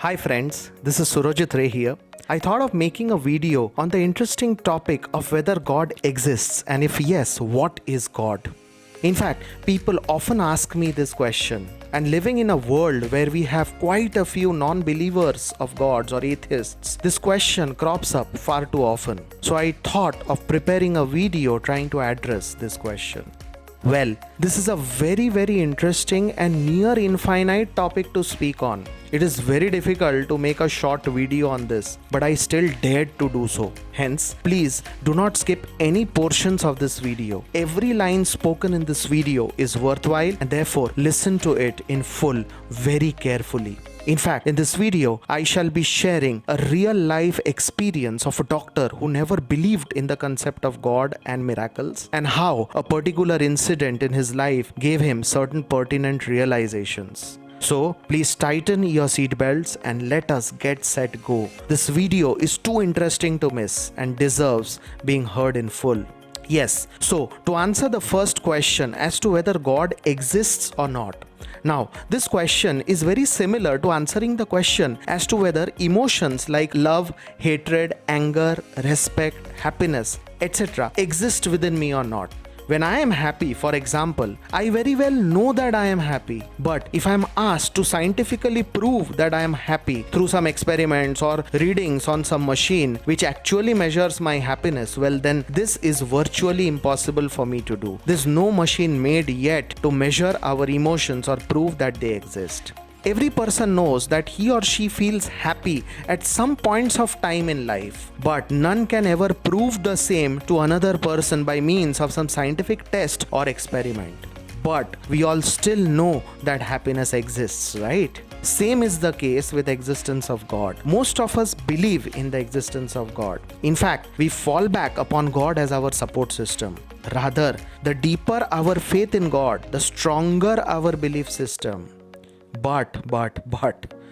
Hi friends, this is Surojit Ray here. I thought of making a video on the interesting topic of whether God exists and if yes, what is God? In fact, people often ask me this question, and living in a world where we have quite a few non-believers of gods or atheists, this question crops up far too often. So I thought of preparing a video trying to address this question. Well, this is a very interesting and near infinite topic to speak on. It is very difficult to make a short video on this, but I still dared to do so. Hence, please do not skip any portions of this video. Every line spoken in this video is worthwhile and therefore listen to it in full very carefully. In fact, in this video, I shall be sharing a real life experience of a doctor who never believed in the concept of God and miracles, and how a particular incident in his life gave him certain pertinent realizations. So, please tighten your seatbelts and let us get set go. This video is too interesting to miss and deserves being heard in full. Yes, so to answer the first question as to whether God exists or not. Now, this question is very similar to answering the question as to whether emotions like love, hatred, anger, respect, happiness, etc. exist within me or not. When I am happy, for example, I very well know that I am happy. But if I am asked to scientifically prove that I am happy through some experiments or readings on some machine which actually measures my happiness, well then this is virtually impossible for me to do. There's no machine made yet to measure our emotions or prove that they exist. Every person knows that he or she feels happy at some points of time in life, but none can ever prove the same to another person by means of some scientific test or experiment. But we all still know that happiness exists, right? Same is the case with existence of God. Most of us believe in the existence of God. In fact, we fall back upon God as our support system. Rather, the deeper our faith in God, the stronger our belief system. But,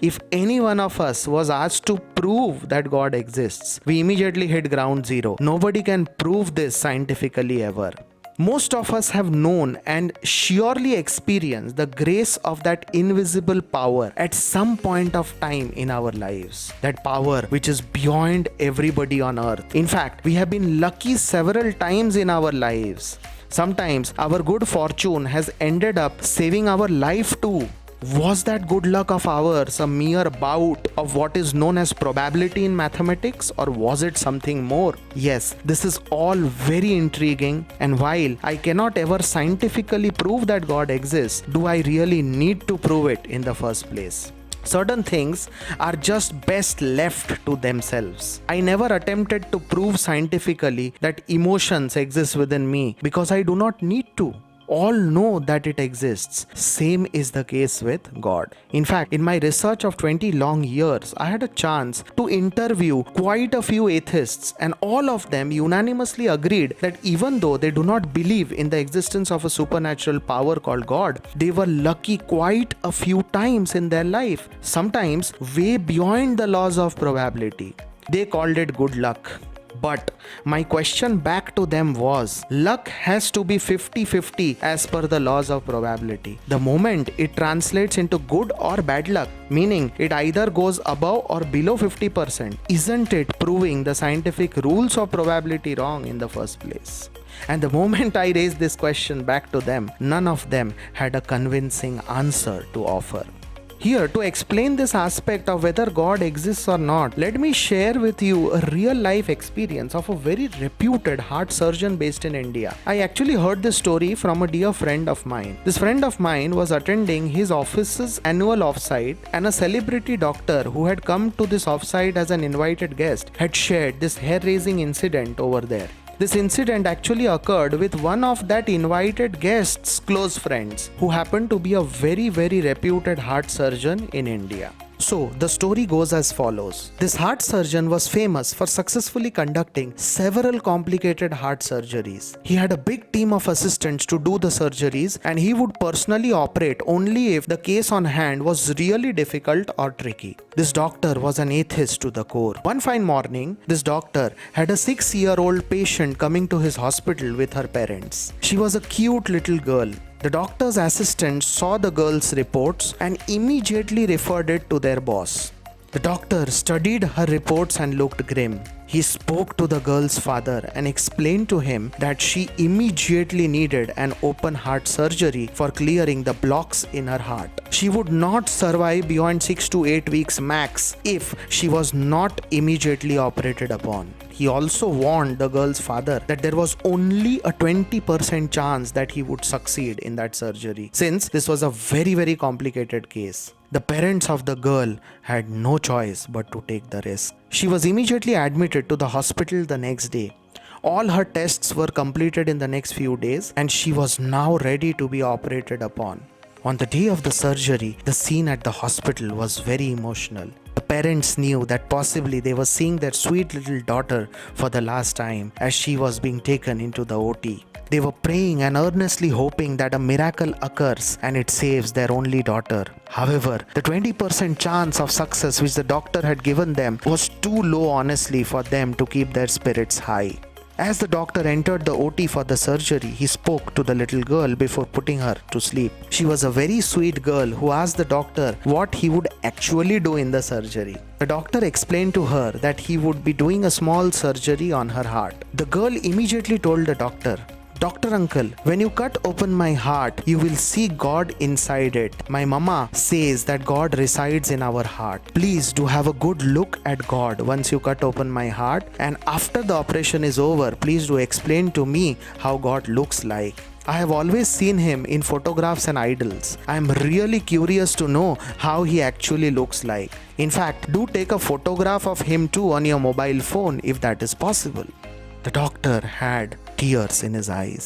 if any one of us was asked to prove that God exists, we immediately hit ground zero. Nobody can prove this scientifically ever. Most of us have known and surely experienced the grace of that invisible power at some point of time in our lives. That power which is beyond everybody on earth. In fact, we have been lucky several times in our lives. Sometimes our good fortune has ended up saving our life too. Was that good luck of ours a mere bout of what is known as probability in mathematics, or was it something more? Yes, this is all very intriguing, and while I cannot ever scientifically prove that God exists, do I really need to prove it in the first place? Certain things are just best left to themselves. I never attempted to prove scientifically that emotions exist within me because I do not need to. All know that it exists. Same is the case with God. In fact, in my research of 20 long years, I had a chance to interview quite a few atheists, and all of them unanimously agreed that even though they do not believe in the existence of a supernatural power called God, they were lucky quite a few times in their life, sometimes way beyond the laws of probability. They called it good luck. But my question back to them was, luck has to be 50-50 as per the laws of probability. The moment it translates into good or bad luck, meaning it either goes above or below 50%, isn't it proving the scientific rules of probability wrong in the first place? And the moment I raised this question back to them, none of them had a convincing answer to offer. Here, to explain this aspect of whether God exists or not, let me share with you a real life experience of a very reputed heart surgeon based in India. I actually heard this story from a dear friend of mine. This friend of mine was attending his office's annual offsite, and a celebrity doctor who had come to this offsite as an invited guest had shared this hair-raising incident over there. This incident actually occurred with one of that invited guest's close friends, who happened to be a very reputed heart surgeon in India. So, the story goes as follows. This heart surgeon was famous for successfully conducting several complicated heart surgeries. He had a big team of assistants to do the surgeries, and he would personally operate only if the case on hand was really difficult or tricky. This doctor was an atheist to the core. One fine morning, this doctor had a 6-year-old patient coming to his hospital with her parents. She was a cute little girl. The doctor's assistant saw the girl's reports and immediately referred it to their boss. The doctor studied her reports and looked grim. He spoke to the girl's father and explained to him that she immediately needed an open heart surgery for clearing the blocks in her heart. She would not survive beyond 6 to 8 weeks max if she was not immediately operated upon. He also warned the girl's father that there was only a 20% chance that he would succeed in that surgery, since this was a very complicated case. The parents of the girl had no choice but to take the risk. She was immediately admitted to the hospital the next day. All her tests were completed in the next few days and she was now ready to be operated upon. On the day of the surgery, the scene at the hospital was very emotional. The parents knew that possibly they were seeing their sweet little daughter for the last time as she was being taken into the OT. They were praying and earnestly hoping that a miracle occurs and it saves their only daughter. However, the 20% chance of success which the doctor had given them was too low honestly for them to keep their spirits high. As the doctor entered the OT for the surgery, he spoke to the little girl before putting her to sleep. She was a very sweet girl who asked the doctor what he would actually do in the surgery. The doctor explained to her that he would be doing a small surgery on her heart. The girl immediately told the doctor, "Doctor uncle, when you cut open my heart, you will see God inside it. My mama says that God resides in our heart. Please do have a good look at God once you cut open my heart, and after the operation is over, please do explain to me how God looks like. I have always seen him in photographs and idols. I am really curious to know how he actually looks like. In fact, do take a photograph of him too on your mobile phone if that is possible." The doctor had tears in his eyes.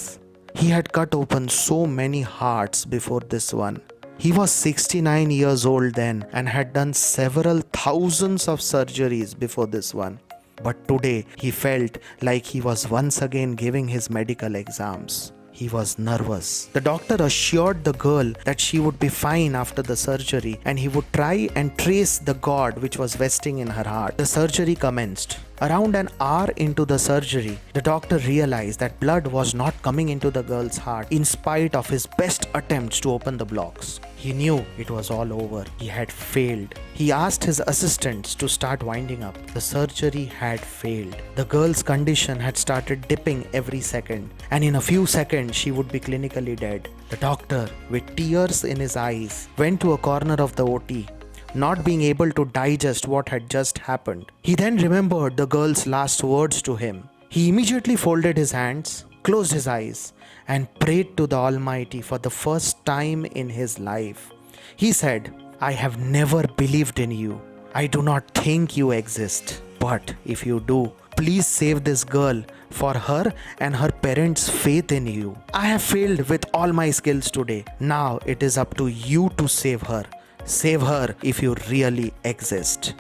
He had cut open so many hearts before this one. He was 69 years old then and had done several thousands of surgeries before this one. But today he felt like he was once again giving his medical exams. He was nervous. The doctor assured the girl that she would be fine after the surgery and he would try and trace the God which was vesting in her heart. The surgery commenced. Around an hour into the surgery, the doctor realized that blood was not coming into the girl's heart in spite of his best attempts to open the blocks. He knew it was all over. He had failed. He asked his assistants to start winding up. The surgery had failed. The girl's condition had started dipping every second, and in a few seconds she would be clinically dead. The doctor, with tears in his eyes, went to a corner of the OT, not being able to digest what had just happened. He then remembered the girl's last words to him. He immediately folded his hands, closed his eyes, and prayed to the Almighty for the first time in his life. He said, "I have never believed in you. I do not think you exist. But if you do, please save this girl for her and her parents' faith in you. I have failed with all my skills today. Now it is up to you to save her. Save her if you really exist."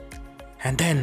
And then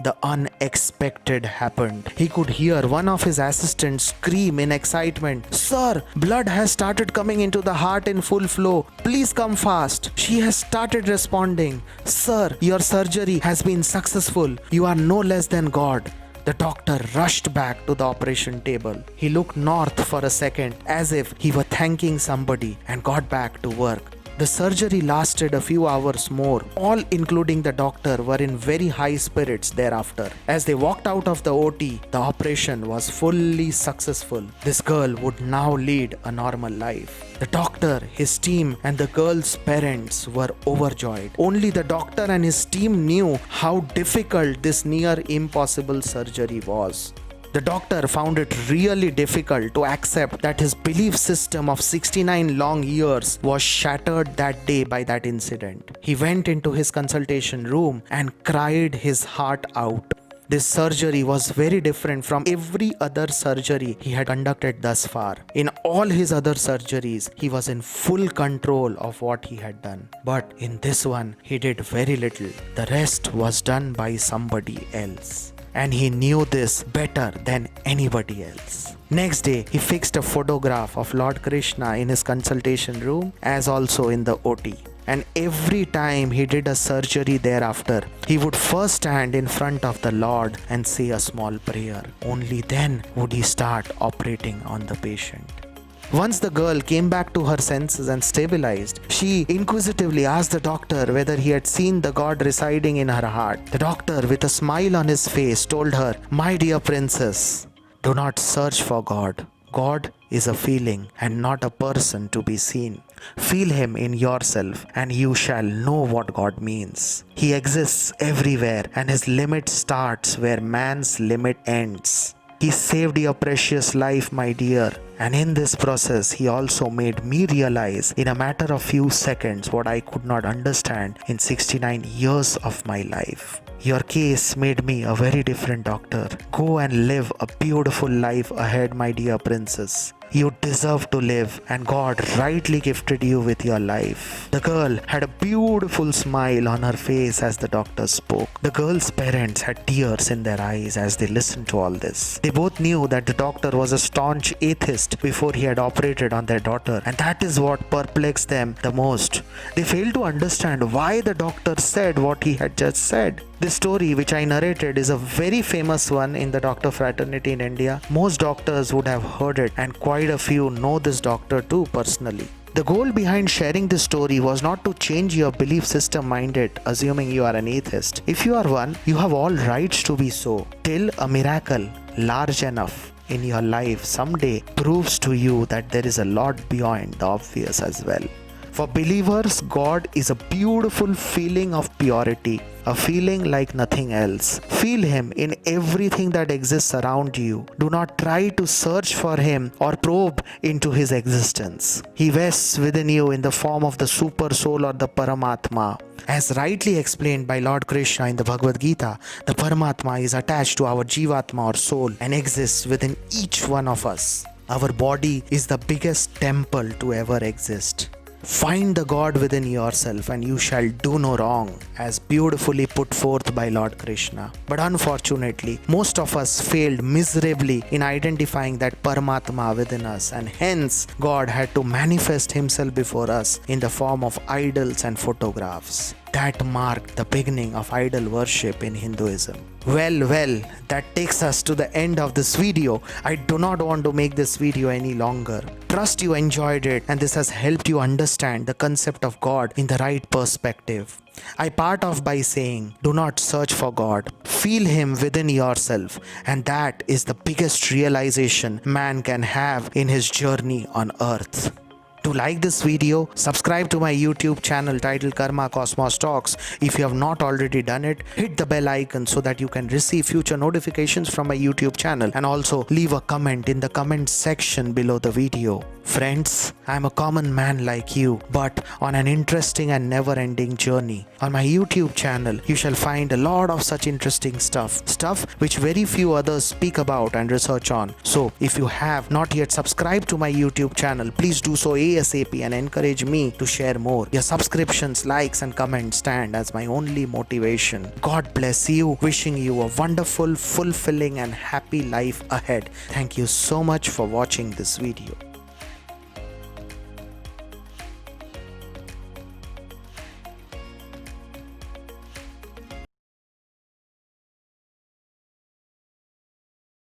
the unexpected happened. He could hear one of his assistants scream in excitement, "Sir, blood has started coming into the heart in full flow. Please come fast. She has started responding. Sir, your surgery has been successful. You are no less than God." The doctor rushed back to the operation table. He looked north for a second as if he were thanking somebody and got back to work. The surgery lasted a few hours more. All, including the doctor, were in very high spirits thereafter. As they walked out of the OT, the operation was fully successful. This girl would now lead a normal life. The doctor, his team, and the girl's parents were overjoyed. Only the doctor and his team knew how difficult this near impossible surgery was. The doctor found it really difficult to accept that his belief system of 69 long years was shattered that day by that incident. He went into his consultation room and cried his heart out. This surgery was very different from every other surgery he had conducted thus far. In all his other surgeries, he was in full control of what he had done. But in this one, he did very little. The rest was done by somebody else. And he knew this better than anybody else. Next day, he fixed a photograph of Lord Krishna in his consultation room as also in the OT. And every time he did a surgery thereafter, he would first stand in front of the Lord and say a small prayer. Only then would he start operating on the patient. Once the girl came back to her senses and stabilized, she inquisitively asked the doctor whether he had seen the god residing in her heart. The doctor, with a smile on his face, told her, "My dear princess, do not search for God. God is a feeling and not a person to be seen. Feel him in yourself and you shall know what God means. He exists everywhere and his limit starts where man's limit ends. He saved your precious life, my dear, and in this process he also made me realize in a matter of few seconds what I could not understand in 69 years of my life. Your case made me a very different doctor. Go and live a beautiful life ahead, my dear princess. You deserve to live and God rightly gifted you with your life." The girl had a beautiful smile on her face as the doctor spoke. The girl's parents had tears in their eyes as they listened to all this. They both knew that the doctor was a staunch atheist before he had operated on their daughter, and that is what perplexed them the most. They failed to understand why the doctor said what he had just said. This story which I narrated is a very famous one in the doctor fraternity in India. Most doctors would have heard it and quite a few know this doctor too personally. The goal behind sharing this story was not to change your belief system minded, assuming you are an atheist. If you are one, you have all rights to be so, till a miracle large enough in your life someday proves to you that there is a lot beyond the obvious as well. For believers, God is a beautiful feeling of purity, a feeling like nothing else. Feel him in everything that exists around you. Do not try to search for him or probe into his existence. He rests within you in the form of the super soul or the Paramatma. As rightly explained by Lord Krishna in the Bhagavad Gita, the Paramatma is attached to our Jivatma or soul and exists within each one of us. Our body is the biggest temple to ever exist. Find the God within yourself and you shall do no wrong, as beautifully put forth by Lord Krishna. But unfortunately, most of us failed miserably in identifying that Paramatma within us, and hence God had to manifest himself before us in the form of idols and photographs. That marked the beginning of idol worship in Hinduism. Well, that takes us to the end of this video. I do not want to make this video any longer. Trust you enjoyed it and this has helped you understand the concept of God in the right perspective. I part off by saying, do not search for God. Feel him within yourself, and that is the biggest realization man can have in his journey on earth. To like this video, subscribe to my YouTube channel titled Karma Cosmos Talks. If you have not already done it, hit the bell icon so that you can receive future notifications from my YouTube channel, and also leave a comment in the comment section below the video. Friends, I am a common man like you, but on an interesting and never-ending journey. On my YouTube channel, you shall find a lot of such interesting stuff which very few others speak about and research on. So, if you have not yet subscribed to my YouTube channel, please do so ASAP and encourage me to share more. Your subscriptions, likes and comments stand as my only motivation. God bless you, wishing you a wonderful, fulfilling and happy life ahead. Thank you so much for watching this video.